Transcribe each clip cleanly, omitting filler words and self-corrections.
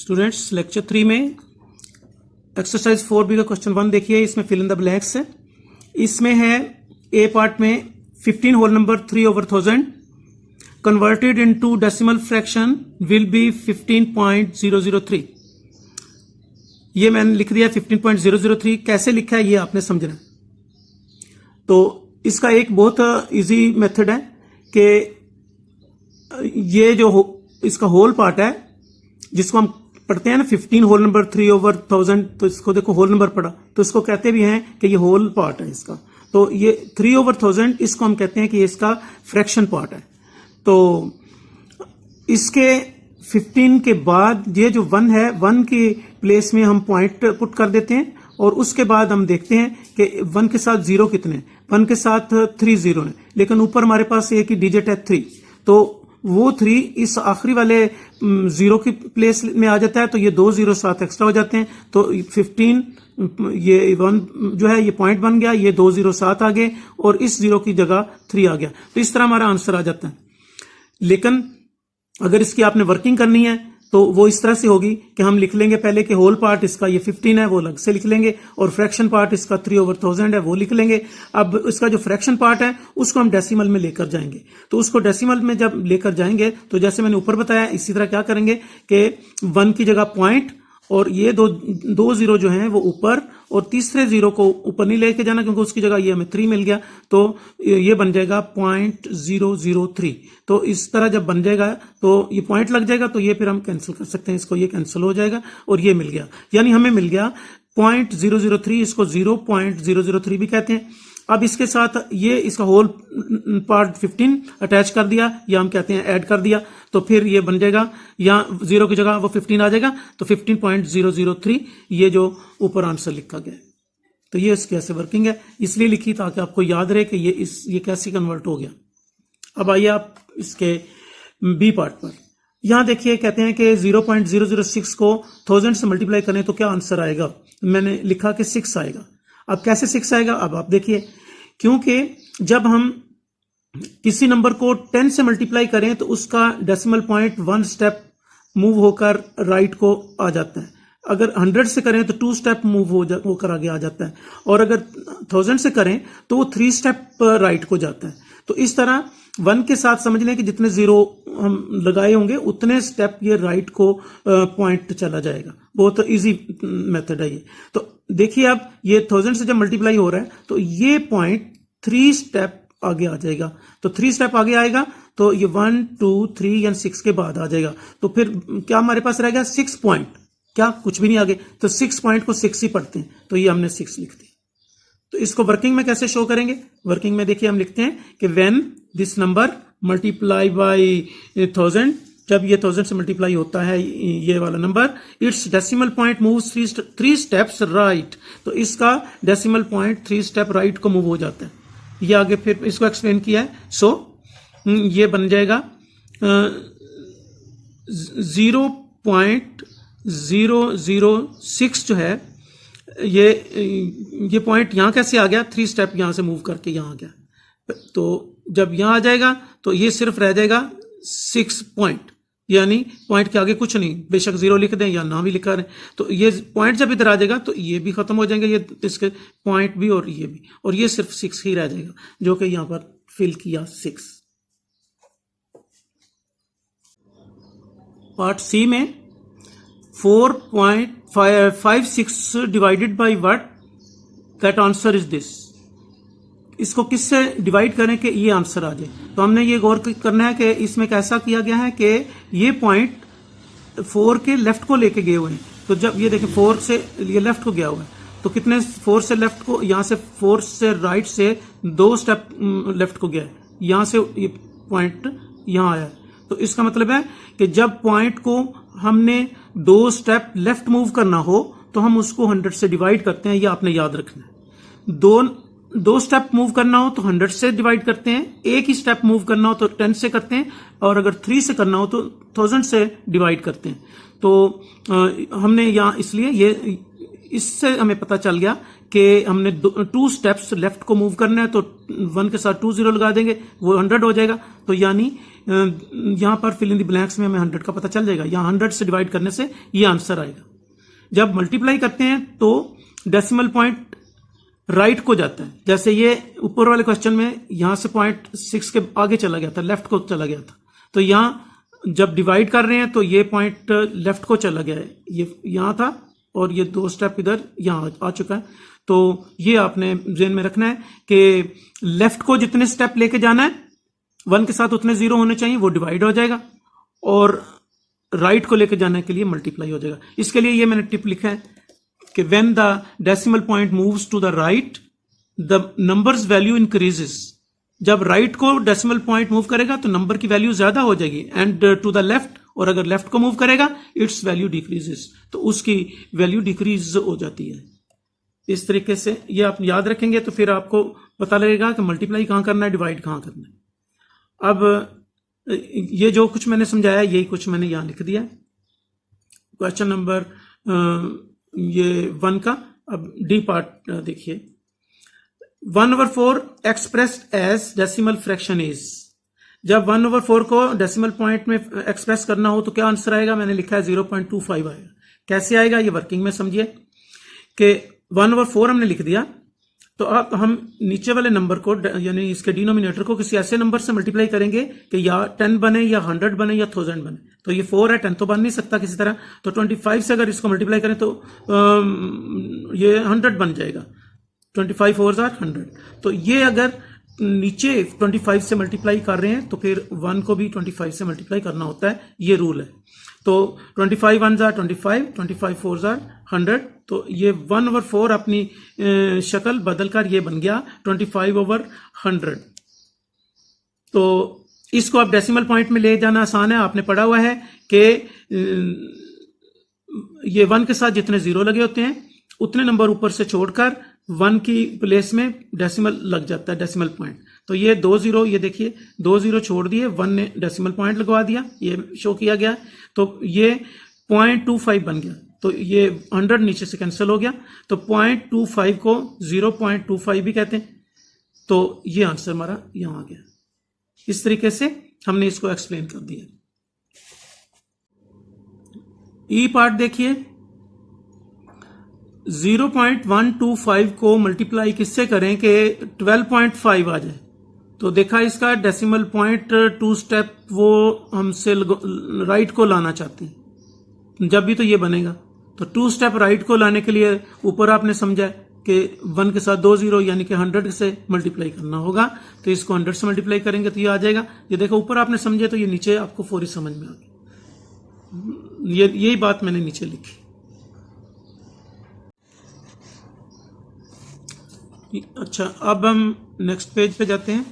Students lecture 3 में exercise 4B का question 1 देखिए। इसमें फिल इन द ब्लैंक्स है। इसमें है ए पार्ट में 15 whole number 3/1000 converted into decimal fraction will be 15.003। ये मैंने लिख दिया 15.003। कैसे लिखा है ये आपने समझना। तो इसका एक बहुत इजी मेथड है कि ये जो इसका होल पार्ट है जिसको हम पढ़ते हैं ना 15 होल नंबर 3/1000, तो इसको देखो होल नंबर पढ़ा तो इसको कहते भी हैं कि ये होल पार्ट है इसका। तो ये 3/1000 इसको हम कहते हैं कि ये इसका फ्रैक्शन पार्ट है। तो इसके 15 के बाद ये जो 1 है 1 की प्लेस में हम पॉइंट पुट कर देते हैं और उसके बाद हम देखते हैं कि 1 के साथ 0 कितने, 1 के साथ 3 0 है, लेकिन ऊपर हमारे पास एक ही डिजिट है 3, तो वो 3 इस आखिरी वाले 0 की प्लेस में आ जाता है, तो ये 2 0 साथ एक्स्ट्रा हो जाते हैं। तो 15 ये 1 जो है ये पॉइंट बन गया, ये 2 0 साथ आ गए और इस 0 की जगह 3 आ गया। तो इस तरह हमारा आंसर आ जाता है। लेकिन अगर इसकी आपने वर्किंग करनी है तो वो इस तरह से होगी कि हम लिख लेंगे पहले कि होल पार्ट इसका ये 15 है वो अलग से लिख लेंगे और फ्रैक्शन पार्ट इसका 3/1000 है वो लिख लेंगे। अब इसका जो फ्रैक्शन पार्ट है उसको हम डेसिमल में लेकर जाएंगे। तो उसको डेसिमल में जब लेकर जाएंगे तो जैसे मैंने ऊपर बताया इसी तरह क्या करेंगे कि 1 की जगह पॉइंट और ये दो 0 जो हैं वो ऊपर और तीसरे 0 को ऊपर नहीं लेके जाना क्योंकि उसकी जगह ये हमें 3 मिल गया, तो ये बन जाएगा 0.003। तो इस तरह जब बन जाएगा तो ये पॉइंट लग जाएगा, तो ये फिर हम कैंसिल कर सकते हैं, इसको ये कैंसिल हो जाएगा और ये मिल गया, यानी हमें मिल गया 0.003। इसको 0.003 भी कहते हैं। अब इसके साथ ये इसका होल पार्ट 15 अटैच कर दिया या हम कहते हैं ऐड कर दिया, तो फिर ये बन जाएगा यहाँ 0 की जगह वो 15 आ जाएगा, तो 15.003 ये जो ऊपर आंसर लिखा गया है। तो ये इसकी ऐसे वर्किंग है, इसलिए लिखी ताकि आपको याद रहे कि ये कैसे कन्वर्ट हो गया। अब आइए आप इसके बी पार्ट पर। यहां देखिए कहते हैं कि 0.006 को 1000 से मल्टीप्लाई करें तो क्या आंसर आएगा। मैंने लिखा कि 6 आएगा। अब कैसे 6 आएगा, अब आप देखिए, क्योंकि जब हम किसी नंबर को 10 से मल्टीप्लाई करें तो उसका डेसिमल पॉइंट 1 स्टेप मूव होकर राइट को आ जाता है। अगर 100 से करें तो 2 स्टेप मूव होकर आगे आ जाता है, और अगर 1000 से करें तो वो 3 स्टेप राइट को जाता है। तो इस तरह 1 के साथ समझ लें कि जितने 0 हम लगाए होंगे उतने स्टेप ये राइट को पॉइंट चला जाएगा। बहुत इजी मेथड है ये। तो देखिए अब ये 1000 से जब मल्टीप्लाई हो रहा है तो ये पॉइंट 3 स्टेप आगे आ जाएगा। तो 3 स्टेप आगे आएगा तो ये 1 2 3 या 6 के बाद आ जाएगा। तो फिर क्या हमारे पास रह गया 6 पॉइंट, क्या कुछ भी नहीं आगे। तो 6 पॉइंट को 6 ही पढ़ते हैं, तो ये हमने 6 लिख दिया। तो इसको वर्किंग में कैसे शो करेंगे। वर्किंग में देखिए हम लिखते हैं कि when this number multiply by 1000, जब ये 1000 से मल्टीप्लाई होता है ये वाला number, it's decimal point moves 3 steps right. तो इसका डेसिमल पॉइंट 3 स्टेप राइट को मूव हो जाता है। ये आगे फिर इसको एक्सप्लेन किया है। सो ये बन जाएगा 0.006 जो है ये पॉइंट यहां कैसे आ गया, 3 स्टेप यहां से मूव करके यहां आ गया। तो जब यहां आ जाएगा तो ये सिर्फ रह जाएगा 6 पॉइंट, यानी पॉइंट के आगे कुछ नहीं, बेशक 0 लिख दें या ना भी लिखा रहे। तो ये पॉइंट जब इधर आ जाएगा तो ये भी खत्म हो जाएंगे, ये इसके पॉइंट भी और ये भी, और ये सिर्फ 6 ही रह जाएगा जो कि यहां पर फिल किया 6। पार्ट सी में 4.56 divided by what, that answer is this. इसको किससे डिवाइड करें कि ये आंसर आ जाए। तो हमने ये गौर करना है कि इसमें कैसा किया गया है कि ये पॉइंट 4 के लेफ्ट को लेके गए हुए हैं। तो जब ये देखें 4 से ये लेफ्ट को गया हुआ है, तो कितने 4 से लेफ्ट को, यहां से 4 से राइट से 2 स्टेप लेफ्ट को गया है, यहां से ये पॉइंट यहां आया है। तो इसका मतलब है कि जब पॉइंट को हमने 2 स्टेप लेफ्ट मूव करना हो तो हम उसको 100 से डिवाइड करते हैं, ये आपने याद रखना है। 2 स्टेप मूव करना हो तो 100 से डिवाइड करते हैं, एक ही स्टेप मूव करना हो तो 10 से करते हैं, और अगर 3 से करना हो तो 1000 से डिवाइड करते हैं। तो हमने यहाँ इसलिए ये इससे हमें पता चल गया कि हमने 2 स्टेप्स लेफ्ट को मूव करना है, तो 1 के साथ 2 0 लगा देंगे, वो 100 हो जाएगा। तो यानी यहां पर फिल इन द ब्लैंक्स में हमें 100 का पता चल जाएगा। यहां 100 से डिवाइड करने से ये आंसर आएगा। जब मल्टीप्लाई करते हैं तो डेसिमल पॉइंट राइट को जाता है। जैसे ये ऊपर वाले क्वेश्चन में यहां से 0.6 के आगे चला गया था, लेफ्ट को चला गया था, तो यहां जब डिवाइड कर रहे हैं तो ये पॉइंट लेफ्ट को चला गया है, ये यहां था और ये 2 स्टेप इधर यहां आ चुका है। तो ये आपने ध्यान में रखना है कि लेफ्ट को जितने स्टेप लेके जाना है 1 के साथ उतने 0 होने चाहिए, वो डिवाइड हो जाएगा, और राइट को लेके जाने के लिए मल्टीप्लाई हो जाएगा। इसके लिए ये मैंने टिप लिखा है कि when the decimal point moves to the right the numbers value increases. जब राइट को डेसिमल पॉइंट मूव करेगा तो नंबर की वैल्यू ज्यादा हो जाएगी, एंड टू द लेफ्ट, और अगर लेफ्ट को मूव करेगा इट्स वैल्यू डिक्रीजेस, तो उसकी वैल्यू डिक्रीज हो जाती है। इस तरीके से ये आप याद रखेंगे तो फिर आपको पता लगेगा कि मल्टीप्लाई कहां करना है, डिवाइड कहां करना है। अब ये जो कुछ मैंने समझाया यही कुछ मैंने यहां लिख दिया। क्वेश्चन नंबर ये 1 का। अब डी पार्ट देखिए, 1/4 expressed as decimal fraction is. जब 1/4 को डेसिमल पॉइंट में एक्सप्रेस करना हो तो क्या आंसर आएगा? मैंने लिखा है 0.25 आएगा। कैसे आएगा ये वर्किंग में समझिए कि 1/4 हमने लिख दिया, तो अब हम नीचे वाले नंबर को यानी इसके डिनोमिनेटर को किसी ऐसे नंबर से मल्टीप्लाई करेंगे कि या 10 बने या 100 बने या 1000 बने। तो ये 4 है, 10 तो बन नहीं सकता किसी तरह, तो 25 से अगर इसको मल्टीप्लाई करें तो ये 100 बन जाएगा। 25 4 are 100। तो ये अगर नीचे 25 से मल्टीप्लाई कर रहे हैं तो फिर 1 को भी 25 से मल्टीप्लाई करना होता है, ये रूल है। तो 25 1s are 25, 25 4s are 100। तो ये 1/4 अपनी शक्ल बदलकर ये बन गया 25/100। तो इसको आप डेसिमल पॉइंट में ले जाना आसान है। आपने पढ़ा हुआ है कि ये 1 के साथ जितने 0 लगे होते हैं उतने नंबर ऊपर से छोड़कर 1 की प्लेस में डेसिमल लग जाता है, डेसिमल पॉइंट। तो ये 2 0, ये देखिए 2 0 छोड़ दिए, 1 ने डेसिमल पॉइंट लगवा दिया, ये शो किया गया। तो ये 0.25 बन गया, तो ये 100 नीचे से कैंसिल हो गया, तो 0.25 को 0.25 भी कहते हैं। तो ये आंसर हमारा यहां आ गया। इस तरीके से हमने इसको एक्सप्लेन कर दिया। ई पार्ट देखिए, 0.125 को मल्टीप्लाई किससे करें कि 12.5 आ जाए। तो देखा इसका डेसिमल पॉइंट 2 स्टेप वो हमसे राइट को लाना चाहते हैं, जब भी तो ये बनेगा। तो 2 स्टेप राइट को लाने के लिए ऊपर आपने समझा कि 1 के साथ 2 0 यानी कि 100 से मल्टीप्लाई करना होगा। तो इसको 100 से मल्टीप्लाई करेंगे तो ये आ जाएगा। ये देखो ऊपर आपने समझे तो ये नीचे आपको फौरी समझ में आ गया। यही बात मैंने नीचे लिखी। अच्छा, अब हम नेक्स्ट पेज पे जाते हैं।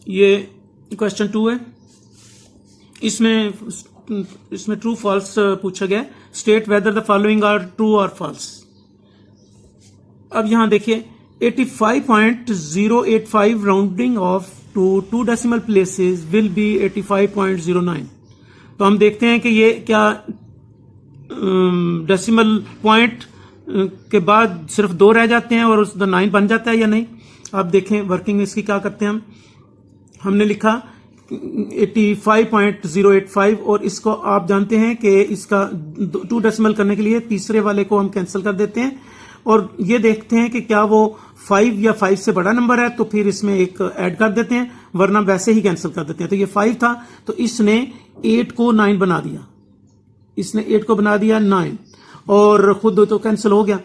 ये क्वेश्चन 2 है। इसमें ट्रू फॉल्स पूछा गया है। State whether the following are true और फॉल्स। अब यहां देखिए 85.085 rounding off to 2 decimal places will be 85.09। तो हम देखते हैं कि ये क्या डेसिमल पॉइंट के बाद सिर्फ 2 रह जाते हैं और उसका 9 बन जाता है या नहीं। आप देखें वर्किंग इसकी क्या करते हैं। हमने लिखा 85.085 और इसको आप जानते हैं कि इसका 2 डेसिमल करने के लिए तीसरे वाले को हम कैंसिल कर देते हैं और ये देखते हैं कि क्या वो 5 या 5 से बड़ा नंबर है, तो फिर इसमें एक ऐड कर देते हैं, वरना वैसे ही कैंसिल कर देते हैं। तो ये 5 था तो इसने 8 को 9 बना दिया, इसने 8 को बना दिया 9 और खुद तो कैंसिल हो गया।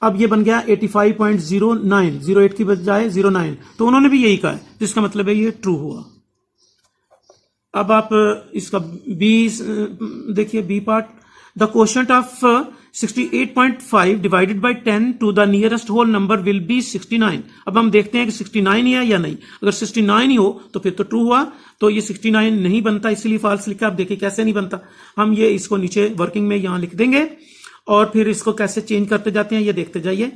अब ये बन गया 85.09, 08 की बजाय 09। तो उन्होंने भी यही कहा है, जिसका मतलब है ये ट्रू हुआ। अब आप इसका बी देखिए, B part. The quotient of 68.5 divided by 10 to the nearest whole number will be 69। अब हम देखते हैं कि 69 ही है या नहीं। अगर 69 ही हो तो फिर तो ट्रू हुआ। तो ये 69 नहीं बनता, इसीलिए फॉल्स लिखा। आप देखिए कैसे नहीं बनता। हम ये इसको नीचे वर्किंग में यहां लिख देंगे और फिर इसको कैसे चेंज करते जाते हैं ये देखते जाइए।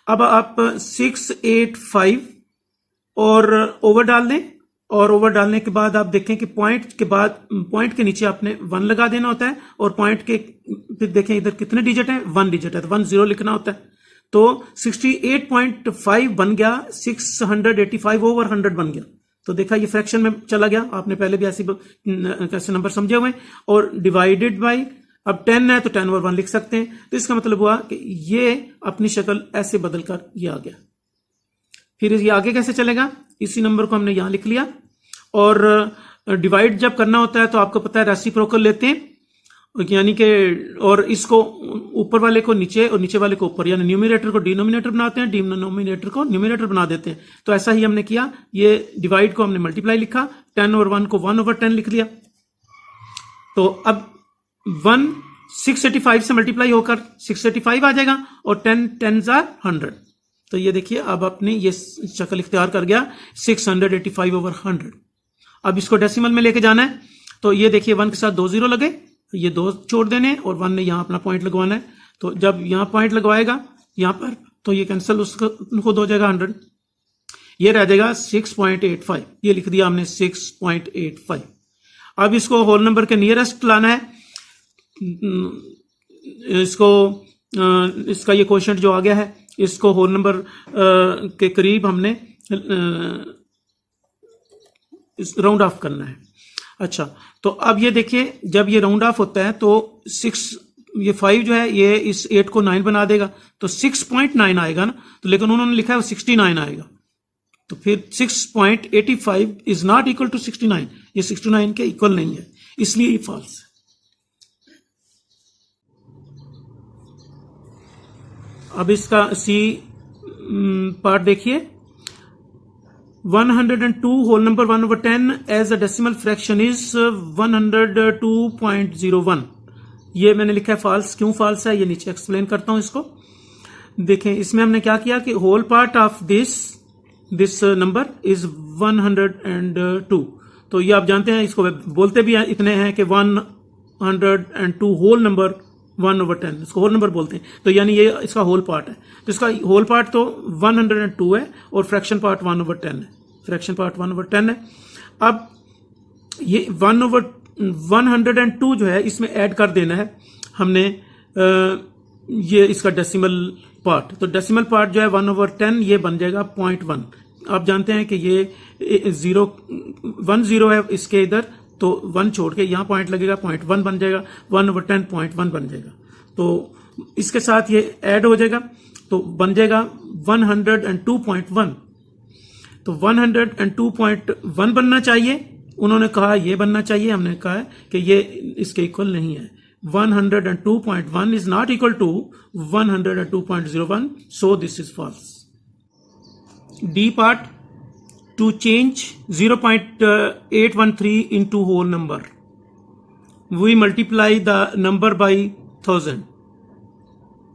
अब आप 685 और ओवर डाल दें, और ओवर डालने के बाद आप देखें कि पॉइंट के बाद पॉइंट के नीचे आपने 1 लगा देना होता है और पॉइंट के फिर देखें इधर कितने डिजिट हैं, 1 डिजिट है तो 10 लिखना होता है। तो 68.5 बन गया, 685 ओवर 100 बन गया। तो देखा ये फ्रैक्शन में चला गया, आपने पहले भी कैसे नंबर समझे हुए। और डिवाइडेड बाई, अब 10 है तो 10 ओवर 1 लिख सकते हैं। तो इसका मतलब हुआ कि ये अपनी शक्ल ऐसे बदलकर ये आ गया। फिर ये आगे कैसे चलेगा, इसी नंबर को हमने यहां लिख लिया। और डिवाइड जब करना होता है तो आपको पता है रेसिप्रोकल लेते हैं, यानी कि, और इसको ऊपर वाले को नीचे और नीचे वाले को ऊपर, यानी न्यूमिनेटर को डिनोमिनेटर बनाते हैं, डिनोमिनेटर को न्यूमिनेटर बना देते हैं। तो ऐसा ही हमने किया, ये डिवाइड को हमने मल्टीप्लाई लिखा, 10 और 1 को 1 ओवर 10 लिख लिया। तो अब 1 685 से मल्टीप्लाई होकर 685 आ जाएगा, और 10 10s are 100। तो ये देखिए अब अपनी ये शक्ल इख्तियार कर गया 685 ओवर 100। अब इसको डेसिमल में लेके जाना है, तो ये देखिए 1 के साथ 2 0 लगे, ये 2 छोड़ देने, और 1 ने यहां अपना पॉइंट लगवाना है। तो जब यहां पॉइंट लगवाएगा यहां पर, तो ये कैंसिल उसको खुद हो जाएगा 100, ये रह जाएगा 6.85। ये लिख दिया हमने 6.85। अब इसको होल नंबर के नियरेस्ट लाना है, इसका ये क्वेश्चन जो आ गया है, इसको होल नंबर के करीब हमने राउंड ऑफ करना है। अच्छा, तो अब ये देखिए जब ये राउंड ऑफ होता है तो 5 जो है ये इस 8 को 9 बना देगा, तो 6.9 आएगा ना। तो लेकिन उन्होंने लिखा है 69 आएगा, तो फिर 6.85 इज नॉट इक्वल टू 69, ये 69 के इक्वल नहीं है, इसलिए ये फॉल्स है। अब इसका सी पार्ट देखिए, 102 whole number 1 over 10 as a decimal fraction is 102.01। ये मैंने लिखा है फॉल्स। क्यों फॉल्स है ये नीचे एक्सप्लेन करता हूं इसको। देखें इसमें हमने क्या किया कि whole part of this number is 102। तो ये आप जानते हैं, इसको बोलते भी इतने हैं कि 102 होल नंबर 1 over 10, इसको होल नंबर बोलते हैं। तो यानी ये इसका होल पार्ट है, तो इसका होल पार्ट तो 102 है और फ्रैक्शन पार्ट 1 over 10 है, फ्रैक्शन पार्ट 1 over 10 है। अब ये 1 over 102 जो है इसमें ऐड कर देना है हमने ये इसका डेसिमल पार्ट। तो डेसिमल पार्ट जो है 1 over 10 ये बन जाएगा 0.1। आप जानते हैं कि ये 1 0 है इसके इधर, तो 1 छोड़ के यहां पॉइंट लगेगा, 0.1 बन जाएगा, 1 over 10 0.1 बन जाएगा। तो इसके साथ ये ऐड हो जाएगा तो बन जाएगा 102.1। तो 102.1 बनना चाहिए, उन्होंने कहा ये बनना चाहिए, हमने कहा है कि ये इसके इक्वल नहीं है। 102.1 is not equal to 102.01, so this is false. D part, to change 0.813 into whole number, we multiply the number by 1000।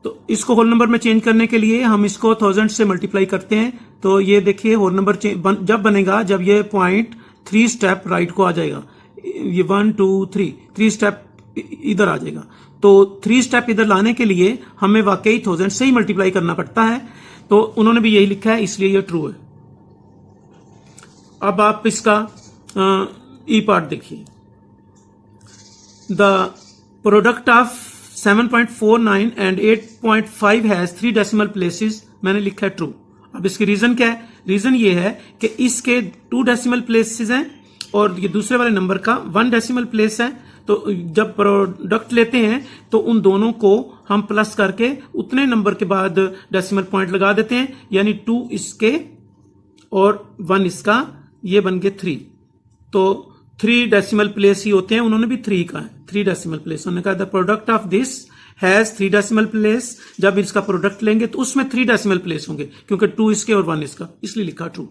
तो इसको होल नंबर में चेंज करने के लिए हम इसको 1000 से मल्टीप्लाई करते हैं। तो ये देखिए होल नंबर जब बनेगा जब ये पॉइंट 3 स्टेप राइट को आ जाएगा, ये 1 2 3 स्टेप इधर आ जाएगा। तो 3 स्टेप इधर लाने के लिए हमें वाकई 1000 से ही मल्टीप्लाई करना पड़ता है। तो उन्होंने भी यही लिखा है, इसलिए ये ट्रू है। अब आप इसका ई पार्ट देखिए, the product of 7.49 and 8.5 has 3 decimal places, मैंने लिखा है ट्रू। अब इसकी रीजन क्या है? रीजन ये है कि इसके 2 डेसिमल प्लेसेस हैं और ये दूसरे वाले नंबर का 1 डेसिमल प्लेस है। तो जब प्रोडक्ट लेते हैं तो उन दोनों को हम प्लस करके उतने नंबर के बाद डेसिमल पॉइंट लगा देते हैं, यानी 2 इसके और 1 इसका, ये बन गए 3। तो 3 डेसिमल प्लेस ही होते हैं, उन्होंने भी 3 का है, 3 डेसिमल प्लेस। उन्होंने कहा the product of this has 3 decimal place. जब इसका प्रोडक्ट लेंगे तो उसमें 3 डेसिमल प्लेस होंगे, क्योंकि 2 इसके और 1 इसका, इसलिए लिखा ट्रू।